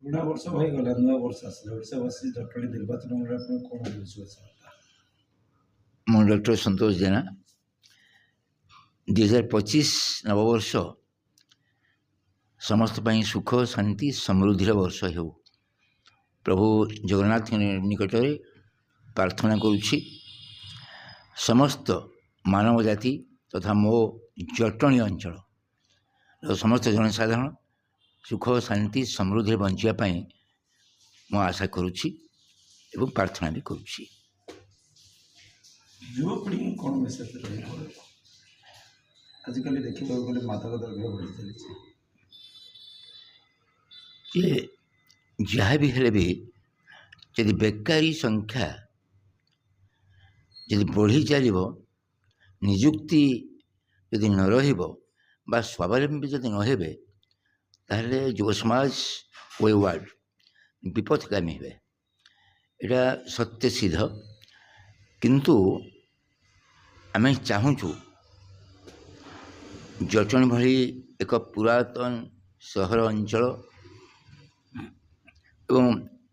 पुराना वर्ष होगा नया वर्ष आसला ओडावासी जटणी निर्वाचन मंडल कौन विश्वास मु डॉक्टर संतोष जेना 2025 नववर्ष समस्त पाई सुख शांति समृद्धि वर्ष हो प्रभु जगन्नाथ निकट में प्रार्थना करुछि समस्त मानव जाति तथा मो जटणी अंचल समस्त जनसाधारण सुख शांति समृद्धि बंचापी मु आशा करुछि एवं प्रार्थना भी करुछि। युवपीढ़ी कौन मेसेज आजिकल देखा गले मादक द्रव्य बढ़ी चली जहाँ भी हेले भी यदि बेकारी संख्या यदि बढ़ी चलो निजुक्ति यदि न रहा स्वावलंबी जदि न हेबे ताहले युव समाज वे वार्ड विपथगामी हे एटा सत्य सिद्ध किंतु आम चाहूँ जटणी भली एक पुरातन सहर अंचल एवं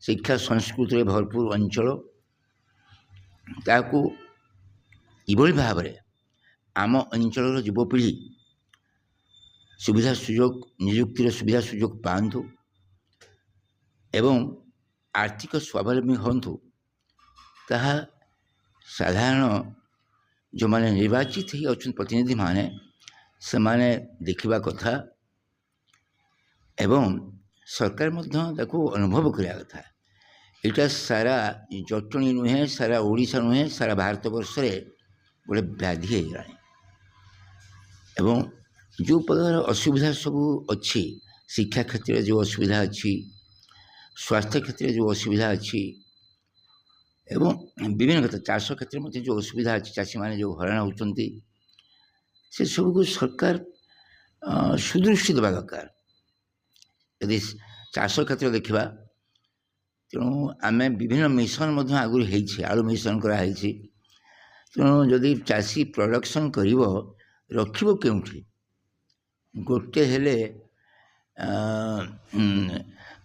शिक्षा संस्कृति भरपूर अंचल ताकू इभली भाव में आम अंचल युवपीढ़ी सुविधा सुजोग निजुक्तिर सुविधा सुजोग पातु एवं आर्थिक स्वावलंबी हूँ ताहा साधारण जो माने निर्वाचित ही अच्छा प्रतिनिधि माने से माने देखा कथा एवं सरकार ताको अनुभव करा कथा यहाँ सारा जटणी नुहे सारा ओडिशा नुहे सारा भारत वर्ष गोटे व्याधि होगा एवं जो प्रकार असुविधा सब अच्छी शिक्षा क्षेत्र में जो असुविधा अच्छी स्वास्थ्य क्षेत्र में जो असुविधा अच्छी एवं विभिन्न क्षेत्र चाष क्षेत्र में जो असुविधा अच्छी चाषी मैंने जो हराण होती से सब को सरकार सुदृष्टि देवा दरकार यदि चाष क्षेत्र देखा तेणु आम विभिन्न मिशन आगुरी आलू मिशन कराई तेणु जदि चाषी प्रोडक्शन कर रखिब केउठी गोटे हेले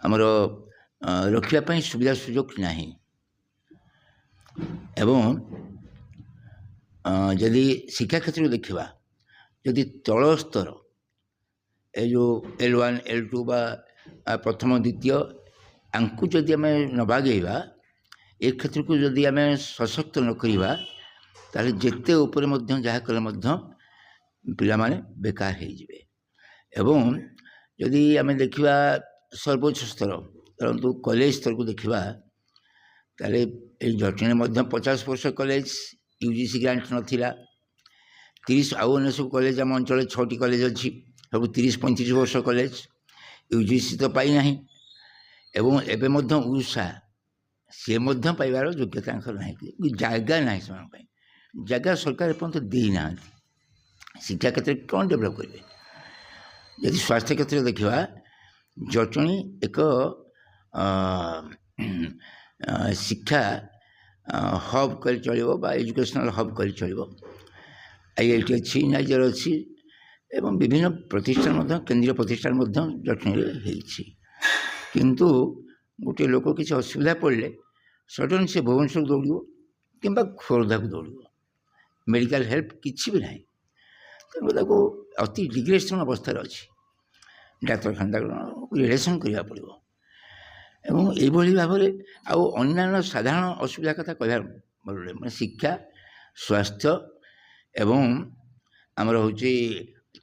आमर रखापी सुविधा सुजोग नहीं एवं जदि शिक्षा क्षेत्र में देखा जदि तल स्तर ए जो L1 L2 बा प्रथम द्वितीय आंकु जदि आम नबागेबा ए क्षेत्र को जदि आम सशक्त न करवा ताले जेते ऊपर जहाँ कले पिला माने बेकार हो जिवे एवं जदि आम देखा सर्वोच्च स्तर परंतु कॉलेज स्तर को देखा ताले जटणी 50 वर्ष कॉलेज UGC ग्रांट नथिला 30 आउ अन्य सब कॉलेज आम अंचल 6टी कॉलेज अच्छी सब 30-35 वर्ष कॉलेज UGC तो पाई ना एवं एवं उषा सी पाइबार योग्यता ना जगह ना से जगह सरकार पर्यटन देना शिक्षा क्षेत्र में कौन डेभलप करेंगे यदि स्वास्थ्य क्षेत्र में देखा जटणी एक शिक्षा हब कर चलो एजुकेशनल हब कर चलो IIT अच्छी नाइजर अच्छी एवं विभिन्न प्रतिष्ठान केंद्रीय प्रतिष्ठान जटणी होती किंतु गोटे लोक किसी असुविधा पड़े सडन से भुवनेश्वर दौड़ कि खोर्धा को दौड़ मेडिकल हेल्प किसी भी ना तेणु अति डिग्रेडेशन अवस्था अच्छी डाक्तरखाना रिलेसन करा पड़ो एवं यही भाव में अन्य साधारण असुविधा कथा कह मैं शिक्षा स्वास्थ्य एवं आमर हूँ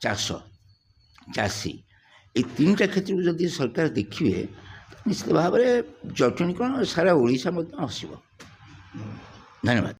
चाष चाषी ये 3टा क्षेत्र को जब सरकार देखिए निश्चित भाव में जटणी कौन सारा ओडिशा हसिब। धन्यवाद।